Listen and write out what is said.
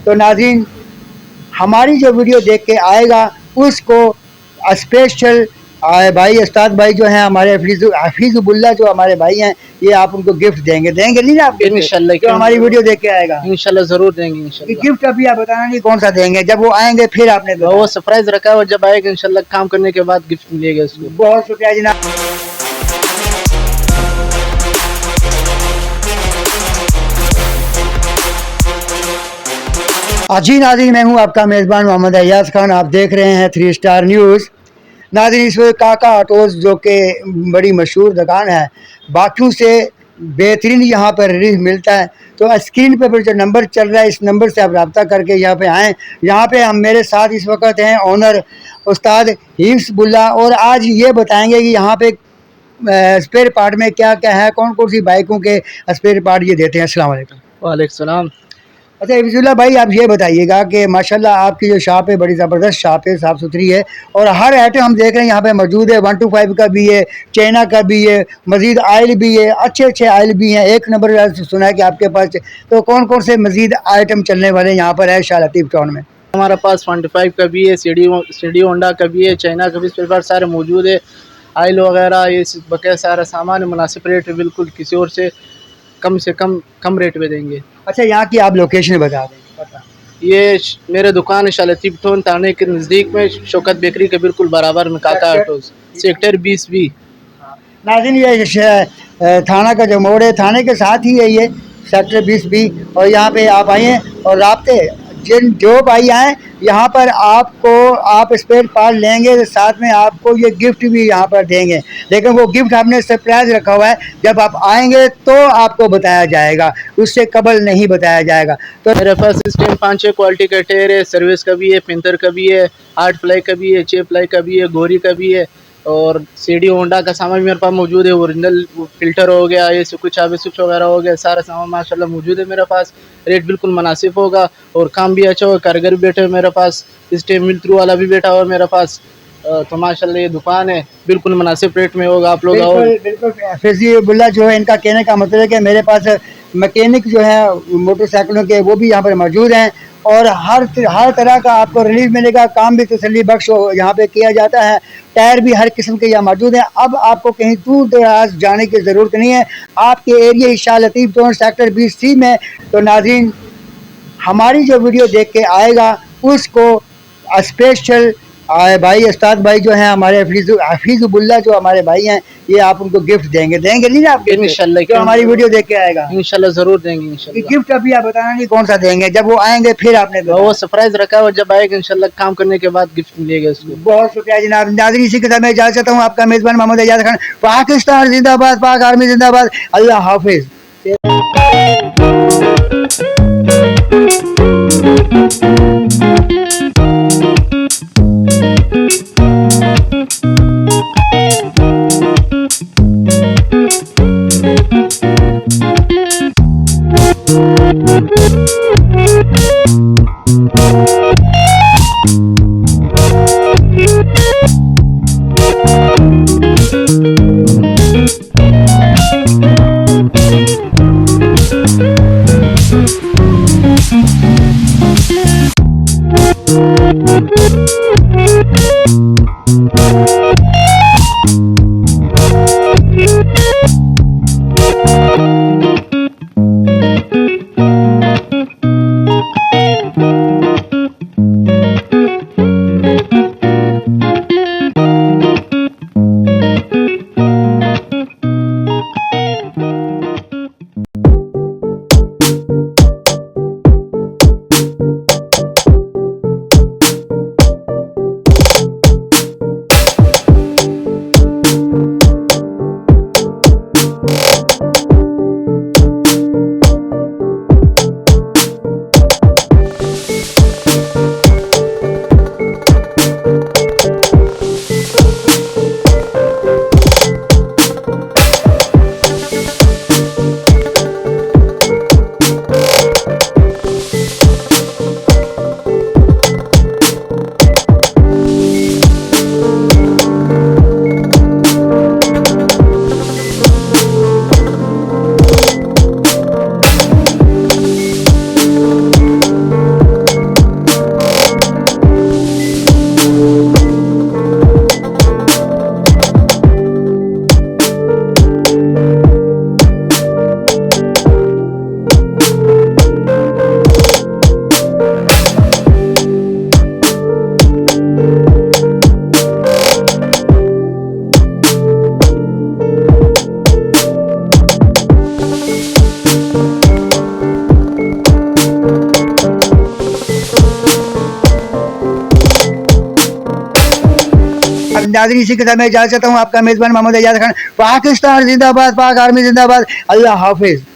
तो नाज़रीन, हमारी जो वीडियो देख के आएगा उसको स्पेशल भाई उस्ताद भाई जो हैं हमारे हफीजुबुल्ला जो हमारे भाई हैं, ये आप उनको गिफ्ट देंगे नहीं ना आप गिफ्ट? इंशाल्लाह जो हमारी वीडियो देख के आएगा इंशाल्लाह जरूर देंगे इंशाल्लाह। गिफ्ट अभी आप बताना नहीं कौन सा देंगे, जब वो आएंगे फिर आपने वो सरप्राइज रखा है और जब आएगा इंशाल्लाह काम करने के बाद गिफ्ट मिलेगा उसको। बहुत शुक्रिया जनाब। जी नाज़रीन, मैं हूं आपका मेज़बान मोहम्मद अय्याज़ खान। आप देख रहे हैं 3 स्टार न्यूज़। नाज़रीन, इस वक्त काका ऑटोज़ जो कि बड़ी मशहूर दुकान है, बाकियों से बेहतरीन यहाँ पर रिलीफ मिलता है। तो स्क्रीन पर जो नंबर चल रहा है, इस नंबर से आप रब्ता करके यहाँ पे आएँ। यहाँ पे हम मेरे साथ इस वक्त हैं ओनर उस्ताद हफीजुबुल्ला, और आज ये बताएंगे कि यहाँ पे स्पेयर पार्ट में क्या क्या है, कौन कौन सी बाइकों के स्पेयर पार्ट ये देते हैं। अस्सलाम वालेकुम। वालेकुम सलाम। अच्छा हफीजुल्लाह भाई, आप ये बताइएगा कि माशाल्लाह आपकी जो शॉप है बड़ी ज़बरदस्त शॉप है, साफ़ सुथरी है, और हर आइटम हम देख रहे हैं यहाँ पे मौजूद है। 125 का भी है, चाइना का भी है, मज़ीद आयल भी है, अच्छे अच्छे आयल भी हैं। एक नंबर सुना है कि आपके पास, तो कौन कौन से मज़ीद आइटम चलने वाले यहाँ पर है शाह लतीफ़ टाउन में? हमारे पास 25 का भी है, सीडी होंडा का भी है, चाइना का भी स्पेयर पार्ट सारे मौजूद है। आयल वगैरह ये बकाया सारा सामान मुनासिब रेट है, बिल्कुल किसी और से कम रेट में देंगे। अच्छा, यहाँ की आप लोकेशन बता दें। ये मेरे दुकान है शाह लतीफ़ टाउन थाने के नज़दीक में, शौकत बेकरी के बिल्कुल बराबर में काका ऑटोज़, सेक्टर 20B। नाज़रीन, ये थाना का जो मोड़ है, थाने के साथ ही है ये सेक्टर 20B, और यहाँ पे आप आइए और राब्ते जो भाई आए यहाँ पर आप स्पेयर पार्ट लेंगे तो साथ में आपको ये गिफ्ट भी यहाँ पर देंगे, लेकिन वो गिफ्ट हमने सरप्राइज रखा हुआ है। जब आप आएंगे तो आपको बताया जाएगा, उससे कबल नहीं बताया जाएगा। तो मेरे पास इस टाइम 5-6 क्वालिटी का टायर है, सर्विस का भी है, पेंटर का भी है, 8 प्लाई का भी है, 6 प्लाई का भी है, गोरी का भी है, और सीडी होंडा का सामान भी मेरे पास मौजूद है। ओरिजिनल फिल्टर हो गया, ये स्विच वगैरह हो गया, सारा सामान माशाल्लाह मौजूद है मेरे पास। रेट बिल्कुल मुनासिब होगा और काम भी अच्छा होगा। कारीगर भी बैठे हुए मेरे पास, इस टाइम मिल थ्रू वाला भी बैठा हुआ है मेरे पास। तो माशाल्लाह ये दुकान है, बिल्कुल मुनासिब रेट में होगा। आप लोग आओ। बिल्कुल हफीजुबुल्ला जो है, इनका कहने का मतलब है कि मेरे पास मैकेनिक जो है मोटरसाइकिलों के वो भी यहाँ पर मौजूद हैं, और हर तरह का आपको रिलीफ मिलेगा। काम भी तसल्ली बख्श यहाँ पे किया जाता है। टायर भी हर किस्म के यहाँ मौजूद हैं। अब आपको कहीं दूर दराज जाने की ज़रूरत नहीं है, आपके area Shah Latif town sector 20C में। तो नाज़रीन, हमारी जो वीडियो देख के आएगा उसको स्पेशल भाई उस्ताद भाई जो हैं हमारे हफीजुबुल्ला जो हमारे भाई हैं, ये आप उनको गिफ्ट देंगे नहीं ना आप? इंशाल्लाह। जो हमारी वीडियो देख के आएगा इंशाल्लाह जरूर देंगे इंशाल्लाह। गिफ्ट अभी आप बताना नहीं कौन सा देंगे, जब वो आएंगे फिर आपने वो सरप्राइज रखा है और जब आएगा इंशाल्लाह काम करने के बाद गिफ्ट मिलेगा उसको। बहुत शुक्रिया जनाब। नाज़रीन, इसी के साथ मैं इजाज़त चाहता हूँ। आपका मेज़बान मोहम्मद अय्याज़ खान। पाकिस्तान जिंदाबाद, पाक आर्मी जिंदाबाद। अल्लाह हाफिज। नाज़रीन, इसी के साथ मैं इजाज़त चाहता हूँ। आपका मेज़बान मोहम्मद एजाज खान। पाकिस्तान जिंदाबाद, पाक आर्मी जिंदाबाद। अल्लाह हाफिज़।